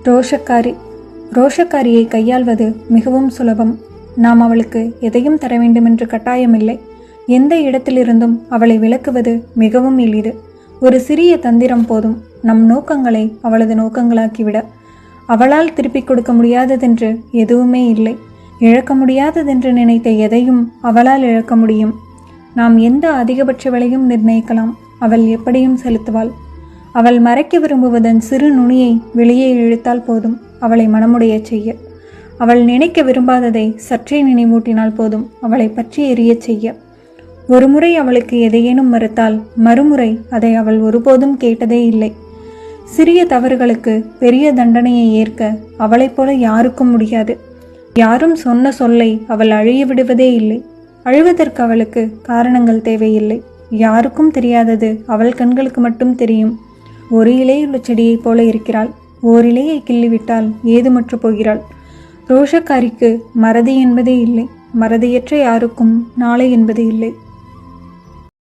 ரோஷக்காரி. ரோஷக்காரியை கையாள்வது மிகவும் சுலபம். நாம் அவளுக்கு எதையும் தர வேண்டுமென்று கட்டாயமில்லை. எந்த இடத்திலிருந்தும் அவளை விலக்குவது மிகவும் எளிது. ஒரு சிறிய தந்திரம் போதும் நம் நோக்கங்களை அவளது நோக்கங்களாக்கிவிட. அவளால் திருப்பிக் கொடுக்க முடியாததென்று எதுவுமே இல்லை. இழக்க முடியாததென்று நினைத்த எதையும் அவளால் இழக்க முடியும். நாம் எந்த அதிகபட்ச விலையும் நிர்ணயிக்கலாம், அவள் எப்படியும் செலுத்துவாள். அவள் மறைக்க விரும்புவதன் சிறு நுனியை வெளியே இழுத்தால் போதும் அவளை மனமுடைய செய்ய. அவள் நினைக்க விரும்பாததை சற்றே நினைவூட்டினால் போதும் அவளை பற்றி எரியச் செய்ய. ஒருமுறை அவளுக்கு எதையேனும் மறுத்தால் மறுமுறை அதை அவள் ஒருபோதும் கேட்டதே இல்லை. சிறிய தவறுகளுக்கு பெரிய தண்டனையை ஏற்க அவளைப் போல யாருக்கும் முடியாது. யாரும் சொன்ன சொல்லை அவள் அழிய விடுவதே இல்லை. அழுவதற்கு அவளுக்கு காரணங்கள் தேவையில்லை. யாருக்கும் தெரியாதது அவள் கண்களுக்கு மட்டும் தெரியும். ஒரு இலையுள்ள செடியைப் போல இருக்கிறாள். ஓரிலையை கிள்ளிவிட்டால் ஏதுமற்று போகிறாள். ரோஷக்காரிக்கு மறதி என்பதே இல்லை. மறதியற்ற யாருக்கும் நாளை என்பது இல்லை.